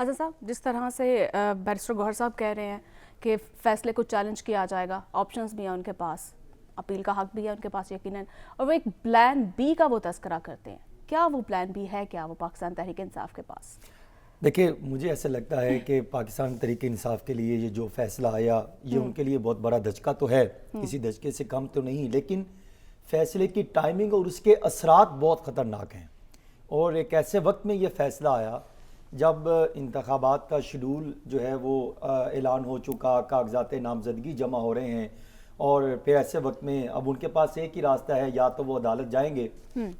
حسن صاحب، جس طرح سے بیرسٹر گوہر صاحب کہہ رہے ہیں کہ فیصلے کو چیلنج کیا جائے گا، آپشنز بھی ہیں ان کے پاس، اپیل کا حق بھی ہے ان کے پاس یقیناً، اور وہ ایک پلان بی کا وہ تذکرہ کرتے ہیں. کیا وہ پلان بی ہے؟ کیا وہ پاکستان تحریک انصاف کے پاس؟ دیکھیں، مجھے ایسا لگتا ہے کہ پاکستان تحریک انصاف کے لیے یہ جو فیصلہ آیا یہ ان کے لیے بہت بڑا دھچکا تو ہے، کسی دھچکے سے کم تو نہیں، لیکن فیصلے کی ٹائمنگ اور اس کے اثرات بہت خطرناک ہیں. اور ایک ایسے وقت میں یہ فیصلہ آیا جب انتخابات کا شیڈول جو ہے وہ اعلان ہو چکا، کاغذات نامزدگی جمع ہو رہے ہیں، اور پھر ایسے وقت میں اب ان کے پاس ایک ہی راستہ ہے، یا تو وہ عدالت جائیں گے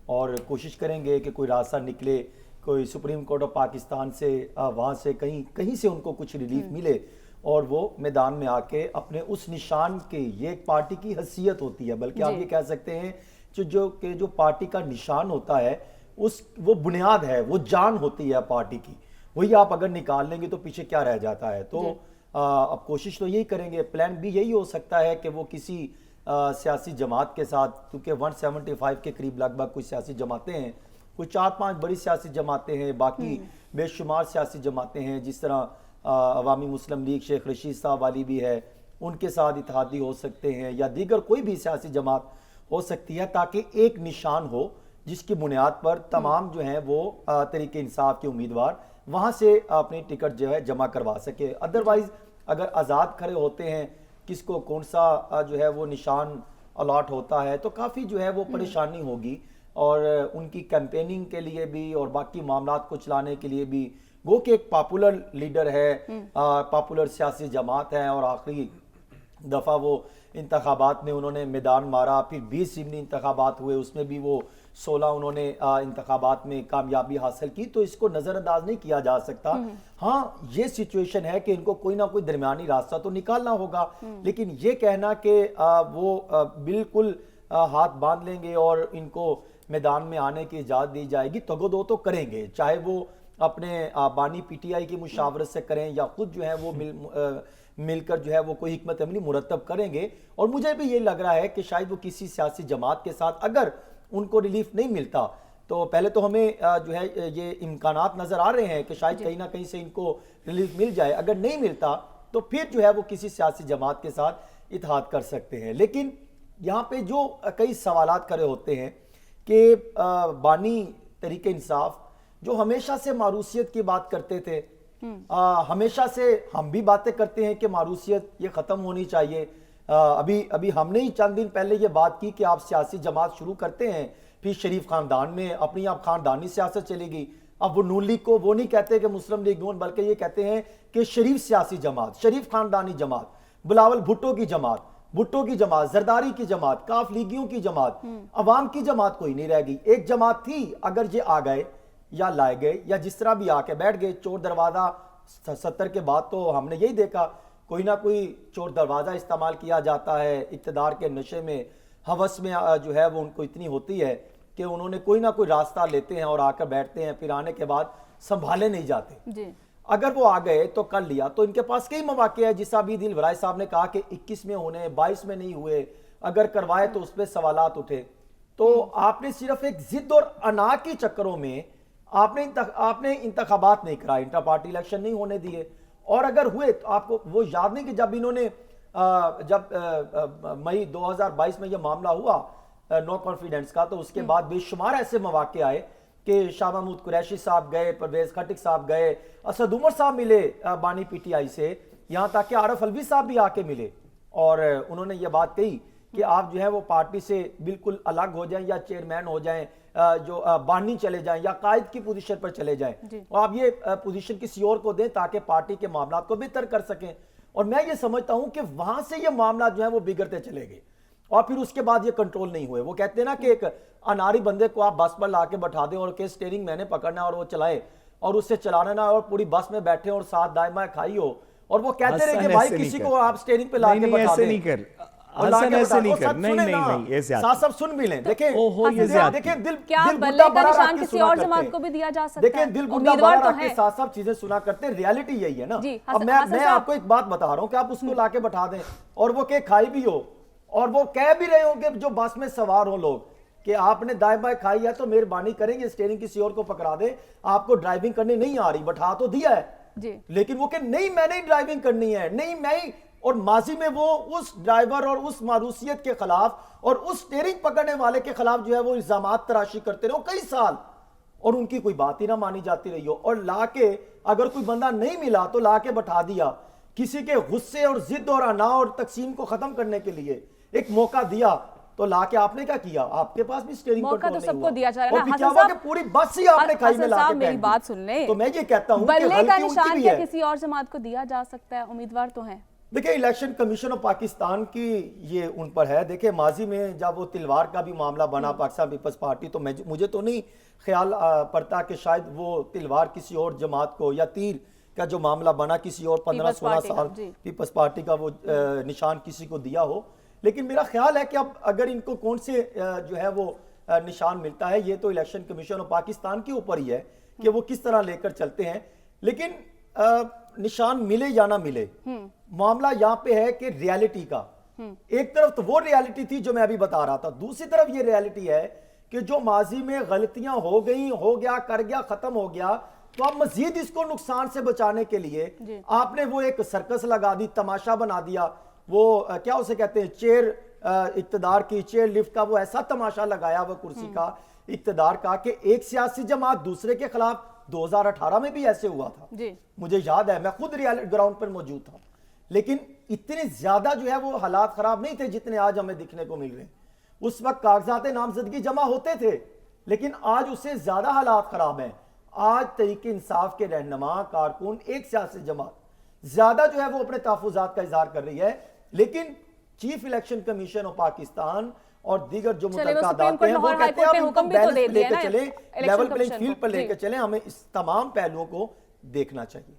اور کوشش کریں گے کہ کوئی راستہ نکلے، کوئی سپریم کورٹ آف پاکستان سے وہاں سے کہیں سے ان کو کچھ ریلیف ملے اور وہ میدان میں آ کے اپنے اس نشان کے، یہ ایک پارٹی کی حیثیت ہوتی ہے، بلکہ آپ یہ کہہ سکتے ہیں جو پارٹی کا نشان ہوتا ہے وہ بنیاد ہے، وہ جان ہوتی ہے پارٹی کی، وہی آپ اگر نکال لیں گے تو پیچھے کیا رہ جاتا ہے. تو اب کوشش تو یہی کریں گے. پلان بھی یہی ہو سکتا ہے کہ وہ کسی سیاسی جماعت کے ساتھ، کیونکہ 175 کے قریب لگ بھگ کوئی سیاسی جماعتیں ہیں، کوئی 4-5 بڑی سیاسی جماعتیں ہیں، باقی بے شمار سیاسی جماعتیں ہیں، جس طرح عوامی مسلم لیگ شیخ رشید صاحب والی بھی ہے، ان کے ساتھ اتحادی ہو سکتے ہیں، یا دیگر کوئی بھی سیاسی جماعت ہو سکتی ہے، تاکہ ایک نشان ہو جس کی بنیاد پر تمام جو ہیں وہ تحریک انصاف کے امیدوار وہاں سے اپنی ٹکٹ جو ہے جمع کروا سکے. ادروائز اگر آزاد کھڑے ہوتے ہیں، کس کو کون سا جو ہے وہ نشان الاٹ ہوتا ہے، تو کافی جو ہے وہ پریشانی ہوگی، اور ان کی کیمپیننگ کے لیے بھی اور باقی معاملات کو چلانے کے لیے بھی. وہ کہ ایک پاپولر لیڈر ہے، پاپولر سیاسی جماعت ہے، اور آخری دفعہ وہ انتخابات میں انہوں نے میدان مارا، پھر 20 ضمنی انتخابات ہوئے، اس میں بھی وہ 16 انہوں نے انتخابات میں کامیابی حاصل کی، تو اس کو نظر انداز نہیں کیا جا سکتا. ہاں، یہ سچویشن ہے کہ ان کو کوئی نہ کوئی درمیانی راستہ تو نکالنا ہوگا، لیکن یہ کہنا کہ وہ بالکل ہاتھ باندھ لیں گے اور ان کو میدان میں آنے کی اجازت دی جائے گی، تگودو تو کریں گے، چاہے وہ اپنے بانی پی ٹی آئی کی مشاورت سے کریں یا خود جو ہے وہ مل کر جو ہے وہ کوئی حکمت عملی مرتب کریں گے. اور مجھے بھی یہ لگ رہا ہے کہ شاید وہ کسی سیاسی جماعت کے ساتھ اگر ان کو ریلیف نہیں ملتا، تو پہلے تو ہمیں جو ہے یہ امکانات نظر آ رہے ہیں کہ شاید کہیں نہ کہیں سے ان کو ریلیف مل جائے، اگر نہیں ملتا تو پھر جو ہے وہ کسی سیاسی جماعت کے ساتھ اتحاد کر سکتے ہیں. لیکن یہاں پہ جو کئی سوالات کھڑے ہوتے ہیں کہ بانی تحریک انصاف جو ہمیشہ سے معروثیت کی بات کرتے تھے، ہمیشہ سے ہم بھی باتیں کرتے ہیں کہ معروثیت یہ ختم ہونی چاہیے. ابھی ہم نے ہی چند دن پہلے یہ بات کی کہ آپ سیاسی جماعت شروع کرتے ہیں، پھر شریف خاندان میں اپنی آپ خاندانی سیاست چلے گی. اب وہ نون لیگ کو وہ نہیں کہتے کہ مسلم لیگ نون، بلکہ یہ کہتے ہیں کہ شریف سیاسی جماعت، شریف خاندانی جماعت، بلاول بھٹو کی جماعت، زرداری کی جماعت، کاف لیگیوں کی جماعت، عوام کی جماعت کوئی نہیں رہ گئی. ایک جماعت تھی، اگر یہ آ گئے یا لائے گئے یا جس طرح بھی آ کے بیٹھ گئے، چور دروازہ 70 کے بعد تو ہم نے یہی دیکھا، کوئی نہ کوئی چور دروازہ استعمال کیا جاتا ہے. اقتدار کے نشے میں، ہوس میں جو ہے وہ ان کو اتنی ہوتی ہے کہ انہوں نے کوئی نہ کوئی راستہ لیتے ہیں اور آ کر بیٹھتے ہیں، پھر آنے کے بعد سنبھالے نہیں جاتے. اگر وہ آ گئے تو کر لیا، تو ان کے پاس کئی مواقع ہے، جس عبید الورائے صاحب نے کہا کہ 21 میں ہونے، 22 میں نہیں ہوئے، اگر کروائے تو اس پہ سوالات اٹھے. تو آپ نے صرف ایک ضد اور انا کے چکروں میں آپ نے انتخابات نہیں کرائے، انٹر پارٹی الیکشن نہیں ہونے دیے. اور اگر ہوئے تو آپ کو وہ یاد نہیں کہ جب انہوں نے جب مئی 2022 میں یہ معاملہ ہوا نو کانفیڈنس کا، تو اس کے بعد بے شمار ایسے مواقع آئے کہ شاہ محمود قریشی صاحب گئے، پرویز خٹک صاحب گئے، اسد عمر صاحب ملے بانی پی ٹی آئی سے، یہاں تک کہ عارف الوی صاحب بھی آ کے ملے، اور انہوں نے یہ بات کہی کہ آپ جو ہے وہ پارٹی سے بالکل الگ ہو جائیں، یا چیئرمین ہو جائیں، جو بانی چلے جائیں، یا قائد کی پوزیشن پر چلے جائیں، اور آپ یہ پوزیشن کسی اور کو دیں تاکہ پارٹی کے معاملات کو بہتر کر سکیں. اور میں یہ سمجھتا ہوں کہ وہاں سے یہ معاملات جو ہیں وہ بگڑتے چلے گئے، اور پھر اس کے بعد یہ کنٹرول نہیں ہوئے. وہ کہتے ہیں نا کہ ایک اناری بندے کو آپ بس پر لا کے بٹھا دیں اور کہ سٹیئرنگ میں نے پکڑنا ہے اور وہ چلائے، اور اس سے چلانا نہ، اور پوری بس میں بیٹھے اور ساتھ دائمہ کھائی ہو، اور وہ کہتے رہے کہ بھائی کسی کو آپ سٹیئرنگ پہ لا کے بٹھا دیں. حسن ایسے نہیں کر، نہیں یہ زیادہ ساتھ سب سن بھی لیں. دیکھیں دل کیا بڑا کا بڑا نشان رکھ کے کسی سنا اور کرتے جماعت ہیں. کو بھی دیا جا سکتا ہے. دیکھیں دل بڑا بڑا رکھ کے ساتھ سب چیزیں سنا کرتے ہیں، ریالٹی یہی ہے نا. اب میں آپ کو ایک بات بتا رہا ہوں کہ آپ اس کو لا کے بٹھا دیں اور وہ کہ کھائی بھی ہو، اور وہ کہہ بھی رہے ہوں کہ جو بس میں سوار ہو لوگ کہ آپ نے دائیں بائیں کھائی ہے تو مہربانی کریں گے سٹیئرنگ کسی اور کو پکڑا دیں، آپ کو ڈرائیونگ کرنے نہیں آ رہی، بٹھا تو دیا ہے، جی لیکن وہ کہ نہیں میں نے ڈرائیونگ کرنی ہے, نہیں میں ہی, اور ماضی میں وہ اس ڈرائیور اور اس معروسیت کے خلاف اور اس سٹیئرنگ پکڑنے والے کے خلاف جو ہے وہ الزامات تراشی کرتے رہے کئی سال, اور ان کی کوئی بات ہی نہ مانی جاتی رہی ہو, اور لا کے اگر کوئی بندہ نہیں ملا تو لا کے بٹھا دیا. کسی کے غصے اور ضد اور انا اور تقسیم کو ختم کرنے کے لیے ایک موقع دیا تو لا کے آپ نے کیا کیا, آپ کے پاس بھی سٹیئرنگ موقع کنٹرول تو نہیں سب ہوا, کو دیا جا رہا ہے اور نا. پھر کیا حسن ہوا کہ صاحب پوری بس ہی آپ نے کھائی میں حسن لا صاحب کے میری پھینک دی. بات سن لیں, تو میں یہ کہتا ہوں کہ بلے کا غلطی ان کی نشان بھی کیا ہے. کسی اور جماعت کو دیا جا سکتا ہے؟ امیدوار تو ہیں. دیکھیں الیکشن کمیشن آف پاکستان کی یہ ان پر ہے. دیکھیں ماضی میں جب وہ تلوار کا بھی معاملہ بنا پاکستان پیپلز پارٹی, تو مجھے تو نہیں خیال پڑتا کہ شاید وہ تلوار کسی اور جماعت کو, یا تیر کا جو معاملہ بنا کسی اور 15-16 سال پیپلز پارٹی کا وہ نشان کسی کو دیا ہو. لیکن میرا خیال ہے کہ اب اگر ان کو کون سے جو ہے وہ نشان ملتا ہے, یہ تو الیکشن کمیشن آف پاکستان کے اوپر ہی ہے کہ وہ کس طرح لے کر چلتے ہیں. لیکن نشان ملے یا نہ ملے, معاملہ یہاں پہ ہے کہ ریالٹی کا. ایک طرف تو وہ ریالٹی تھی جو میں ابھی بتا رہا تھا, دوسری طرف یہ ریالٹی ہے کہ جو ماضی میں غلطیاں ہو گئیں, ہو گیا, کر گیا, ختم ہو گیا, تو اب مزید اس کو نقصان سے بچانے کے لیے آپ نے وہ ایک سرکس لگا دی, تماشا بنا دیا, وہ کیا اسے کہتے ہیں چیئر اقتدار کی, چیئر لفٹ کا وہ ایسا تماشا لگایا وہ کرسی کا اقتدار کا کہ ایک سیاسی جماعت دوسرے کے خلاف 2018 میں بھی ایسے ہوا تھا. مجھے یاد ہے, میں خود گراؤنڈ پر موجود تھا. لیکن اتنے زیادہ جو ہے وہ حالات خراب نہیں تھے جتنے آج ہمیں دکھنے کو مل رہے ہیں. اس وقت کاغذات نامزدگی جمع ہوتے تھے, لیکن آج اس سے زیادہ حالات خراب ہیں. آج تحریک انصاف کے رہنما کارکن ایک سیاسی جماعت زیادہ جو ہے وہ اپنے تحفظات کا اظہار کر رہی ہے, لیکن chief election commission of Pakistan اور دیگر جو متعلقہ ادارے ہیں وہ کہتے ہیں آپ ان کو بیلنس پہ لے کے چلیں, لیول پلینگ فیلڈ پر لے کے چلیں, ہمیں اس تمام پہلوؤں کو دیکھنا چاہیے.